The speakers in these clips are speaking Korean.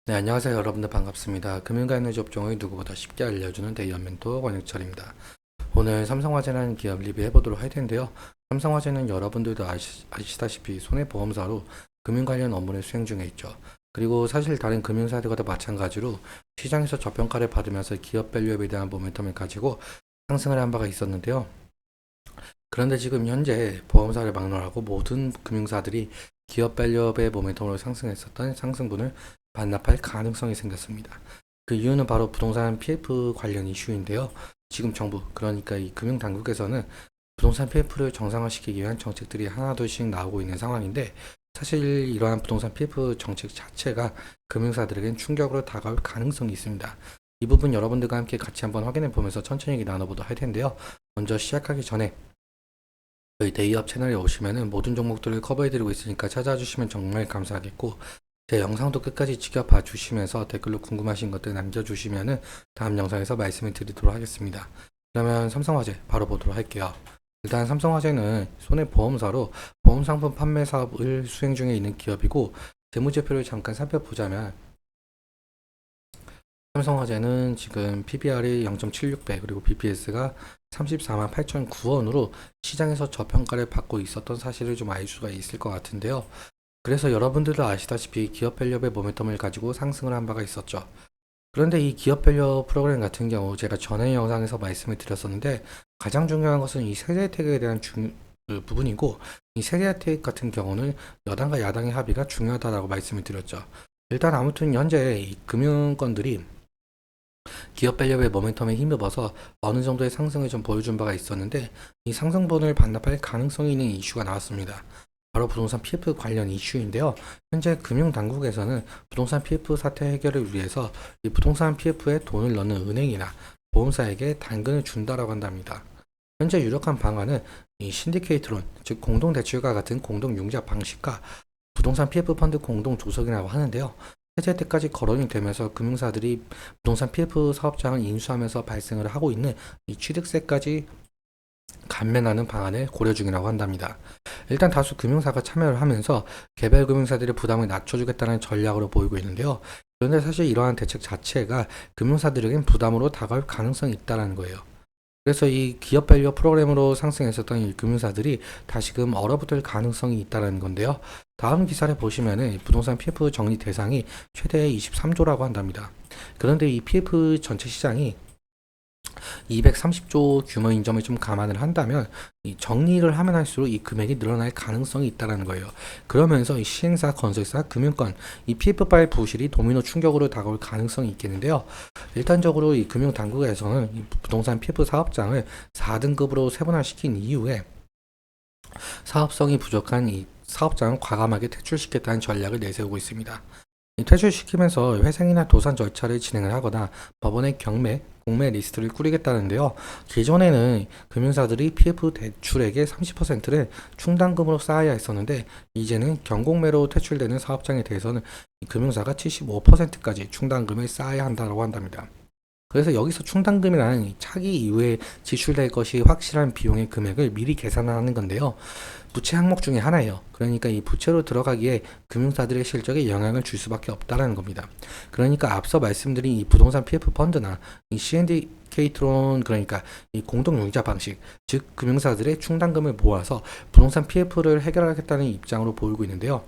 네, 안녕하세요. 여러분들 반갑습니다. 금융관련 업종을 누구보다 쉽게 알려주는 대기업 멘토 권혁철입니다. 오늘 삼성화재라는 기업 리뷰해 보도록 할 텐데요. 삼성화재는 여러분들도 아시다시피 손해보험사로 금융 관련 업무를 수행 중에 있죠. 그리고 사실 다른 금융사들과도 마찬가지로 시장에서 저평가를 받으면서 기업 밸류업에 대한 모멘텀을 가지고 상승을 한 바가 있었는데요. 그런데 지금 현재 보험사를 막론하고 모든 금융사들이 기업 밸류업의 모멘텀으로 상승했었던 상승분을 반납할 가능성이 생겼습니다. 그 이유는 바로 부동산 PF 관련 이슈인데요. 지금 정부, 그러니까 이 금융당국에서는 부동산 PF를 정상화시키기 위한 정책들이 하나둘씩 나오고 있는 상황인데, 사실 이러한 부동산 PF 정책 자체가 금융사들에겐 충격으로 다가올 가능성이 있습니다. 이 부분 여러분들과 함께 같이 한번 확인해 보면서 천천히 얘기 나눠보도록 할 텐데요. 먼저 시작하기 전에 저희 데이업 채널에 오시면은 모든 종목들을 커버해드리고 있으니까 찾아와 주시면 정말 감사하겠고, 제 영상도 끝까지 지켜봐 주시면서 댓글로 궁금하신 것들 남겨주시면은 다음 영상에서 말씀을 드리도록 하겠습니다. 그러면 삼성화재 바로 보도록 할게요. 일단 삼성화재는 손해보험사로 보험상품 판매 사업을 수행 중에 있는 기업이고, 재무제표를 잠깐 살펴보자면 삼성화재는 지금 PBR이 0.76배 그리고 BPS가 34만 8,009원으로 시장에서 저평가를 받고 있었던 사실을 좀 알 수가 있을 것 같은데요. 그래서 여러분들도 아시다시피 기업 밸류업의 모멘텀을 가지고 상승을 한 바가 있었죠. 그런데 이 기업 밸류 프로그램 같은 경우 제가 전에 영상에서 말씀을 드렸었는데, 가장 중요한 것은 이 세대 혜택에 대한 그 부분이고, 이 세대 혜택 같은 경우는 여당과 야당의 합의가 중요하다라고 말씀을 드렸죠. 일단 아무튼 현재 이 금융권들이 기업 밸류업의 모멘텀에 힘입어서 어느 정도의 상승을 좀 보여준 바가 있었는데, 이 상승분을 반납할 가능성이 있는 이슈가 나왔습니다. 바로 부동산 PF 관련 이슈인데요. 현재 금융당국에서는 부동산 PF 사태 해결을 위해서 이 부동산 PF에 돈을 넣는 은행이나 보험사에게 단금을 준다라고 한답니다. 현재 유력한 방안은 이 신디케이트론, 즉 공동대출과 같은 공동융자 방식과 부동산 PF 펀드 공동조성이라고 하는데요. 해제 때까지 거론이 되면서 금융사들이 부동산 PF 사업장을 인수하면서 발생을 하고 있는 이 취득세까지 감면하는 방안을 고려 중이라고 한답니다. 일단 다수 금융사가 참여를 하면서 개별 금융사들의 부담을 낮춰주겠다는 전략으로 보이고 있는데요. 그런데 사실 이러한 대책 자체가 금융사들에겐 부담으로 다가올 가능성이 있다는 거예요. 그래서 이 기업 밸류 프로그램으로 상승했었던 이 금융사들이 다시금 얼어붙을 가능성이 있다는 건데요. 다음 기사를 보시면은 부동산 PF 정리 대상이 최대 23조라고 한답니다. 그런데 이 PF 전체 시장이 230조 규모인 점을 좀 감안을 한다면 이 정리를 하면 할수록 이 금액이 늘어날 가능성이 있다는 거예요. 그러면서 이 시행사, 건설사, 금융권, 이 PF발 부실이 도미노 충격으로 다가올 가능성이 있겠는데요. 일단적으로 이 금융당국에서는 이 부동산 PF 사업장을 4등급으로 세분화시킨 이후에 사업성이 부족한 이 사업장을 과감하게 퇴출시켰다는 전략을 내세우고 있습니다. 퇴출시키면서 회생이나 도산 절차를 진행을 하거나 법원의 경매, 공매 리스트를 꾸리겠다는데요. 기존에는 금융사들이 PF 대출액의 30%를 충당금으로 쌓아야 했었는데, 이제는 경공매로 퇴출되는 사업장에 대해서는 금융사가 75%까지 충당금을 쌓아야 한다고 한답니다. 그래서 여기서 충당금이라는 차기 이후에 지출될 것이 확실한 비용의 금액을 미리 계산하는 건데요. 부채 항목 중에 하나예요. 그러니까 이 부채로 들어가기에 금융사들의 실적에 영향을 줄 수밖에 없다는 겁니다. 그러니까 앞서 말씀드린 이 부동산 PF 펀드나 이 CND케이트론, 그러니까 이 공동융자 방식, 즉 금융사들의 충당금을 모아서 부동산 PF를 해결하겠다는 입장으로 보이고 있는데요.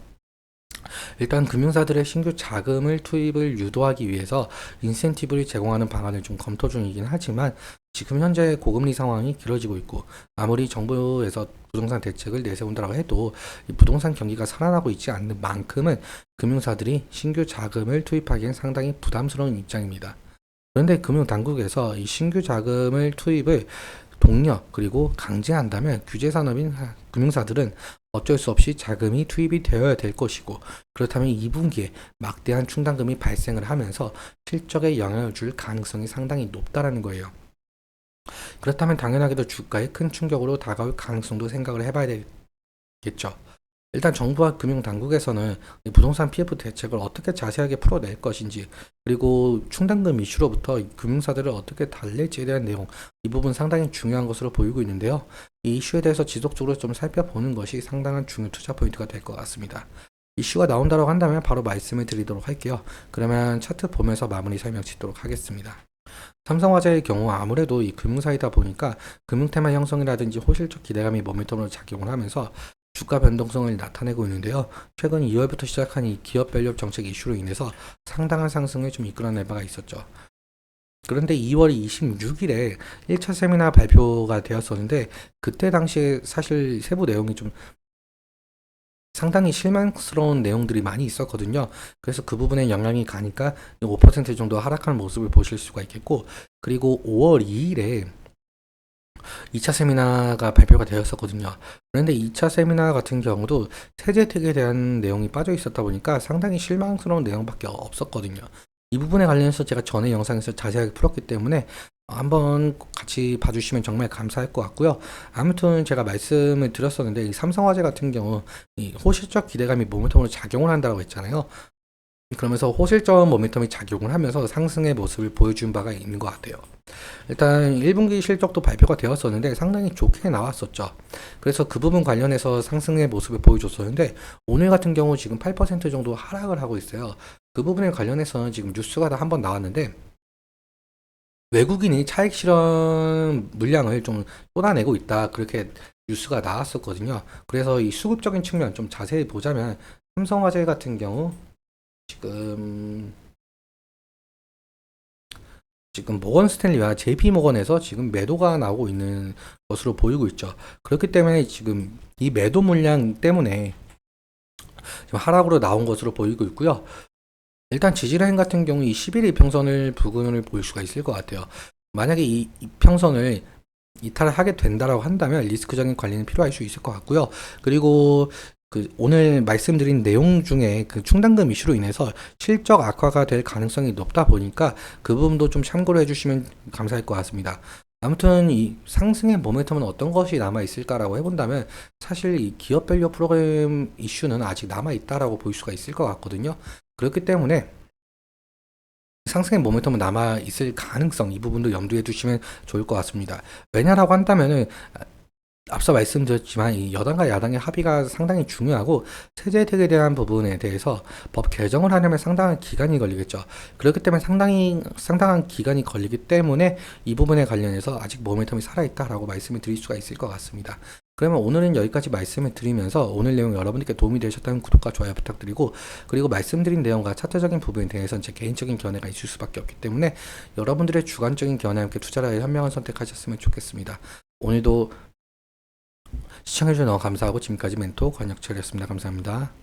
일단 금융사들의 신규 자금을 투입을 유도하기 위해서 인센티브를 제공하는 방안을 좀 검토 중이긴 하지만, 지금 현재 고금리 상황이 길어지고 있고 아무리 정부에서 부동산 대책을 내세운다고 해도 이 부동산 경기가 살아나고 있지 않는 만큼은 금융사들이 신규 자금을 투입하기엔 상당히 부담스러운 입장입니다. 그런데 금융당국에서 이 신규 자금을 투입을 독려 그리고 강제한다면 규제산업인 금융사들은 어쩔 수 없이 자금이 투입이 되어야 될 것이고, 그렇다면 2분기에 막대한 충당금이 발생을 하면서 실적에 영향을 줄 가능성이 상당히 높다라는 거예요. 그렇다면 당연하게도 주가에 큰 충격으로 다가올 가능성도 생각을 해봐야 되겠죠. 일단 정부와 금융당국에서는 이 부동산 PF 대책을 어떻게 자세하게 풀어낼 것인지, 그리고 충당금 이슈로부터 이 금융사들을 어떻게 달랠지에 대한 내용, 이 부분 상당히 중요한 것으로 보이고 있는데요. 이 이슈에 대해서 지속적으로 좀 살펴보는 것이 상당한 중요 투자 포인트가 될 것 같습니다. 이슈가 나온다고 한다면 바로 말씀을 드리도록 할게요. 그러면 차트 보면서 마무리 설명 짓도록 하겠습니다. 삼성화재의 경우 아무래도 이 금융사이다 보니까 금융테마 형성이라든지 호실적 기대감이 모멘텀으로 작용을 하면서 주가 변동성을 나타내고 있는데요. 최근 2월부터 시작한 이 기업별로 정책 이슈로 인해서 상당한 상승을 좀 이끌어낼 바가 있었죠. 그런데 2월 26일에 1차 세미나 발표가 되었었는데 그때 당시에 사실 세부 내용이 좀 상당히 실망스러운 내용들이 많이 있었거든요. 그래서 그 부분에 영향이 가니까 5% 정도 하락하는 모습을 보실 수가 있겠고, 그리고 5월 2일에 2차 세미나가 발표가 되었었거든요. 그런데 2차 세미나 같은 경우도 세제 혜택에 대한 내용이 빠져 있었다 보니까 상당히 실망스러운 내용밖에 없었거든요. 이 부분에 관련해서 제가 전에 영상에서 자세하게 풀었기 때문에 한번 같이 봐주시면 정말 감사할 것 같고요. 아무튼 제가 말씀을 드렸었는데 이 삼성화재 같은 경우 이 호실적 기대감이 모멘텀으로 작용을 한다고 했잖아요. 그러면서 호실적 모멘텀이 작용을 하면서 상승의 모습을 보여준 바가 있는 것 같아요. 일단 1분기 실적도 발표가 되었었는데 상당히 좋게 나왔었죠. 그래서 그 부분 관련해서 상승의 모습을 보여줬었는데 오늘 같은 경우 지금 8% 정도 하락을 하고 있어요. 그 부분에 관련해서는 지금 뉴스가 다 한번 나왔는데 외국인이 차익 실현 물량을 좀 쏟아내고 있다, 그렇게 뉴스가 나왔었거든요. 그래서 이 수급적인 측면 좀 자세히 보자면 삼성화재 같은 경우 지금 모건 스탠리와 JP 모건에서 지금 매도가 나오고 있는 것으로 보이고 있죠. 그렇기 때문에 지금 이 매도 물량 때문에 지금 하락으로 나온 것으로 보이고 있고요. 일단 지지라인 같은 경우 이 11일 이평선을 부근을 보일 수가 있을 것 같아요. 만약에 이 이평선을 이탈을 하게 된다라고 한다면 리스크적인 관리는 필요할 수 있을 것 같고요. 그리고 오늘 말씀드린 내용 중에 그 충당금 이슈로 인해서 실적 악화가 될 가능성이 높다 보니까 그 부분도 좀 참고를 해주시면 감사할 것 같습니다. 아무튼 이 상승의 모멘텀은 어떤 것이 남아 있을까라고 해본다면 사실 이 기업 밸류 프로그램 이슈는 아직 남아 있다라고 볼 수가 있을 것 같거든요. 그렇기 때문에 상승의 모멘텀은 남아 있을 가능성, 이 부분도 염두에 두시면 좋을 것 같습니다. 왜냐라고 한다면은 앞서 말씀드렸지만 이 여당과 야당의 합의가 상당히 중요하고 세제 혜택에 대한 부분에 대해서 법 개정을 하려면 상당한 기간이 걸리겠죠. 그렇기 때문에 상당한 기간이 걸리기 때문에 이 부분에 관련해서 아직 모멘텀이 살아있다라고 말씀을 드릴 수가 있을 것 같습니다. 그러면 오늘은 여기까지 말씀을 드리면서 오늘 내용 여러분들께 도움이 되셨다면 구독과 좋아요 부탁드리고, 그리고 말씀드린 내용과 차트적인 부분에 대해서는 제 개인적인 견해가 있을 수밖에 없기 때문에 여러분들의 주관적인 견해와 함께 투자를 현명한 선택하셨으면 좋겠습니다. 오늘도 시청해주셔서 너무 감사하고 지금까지 멘토 권혁철이었습니다. 감사합니다.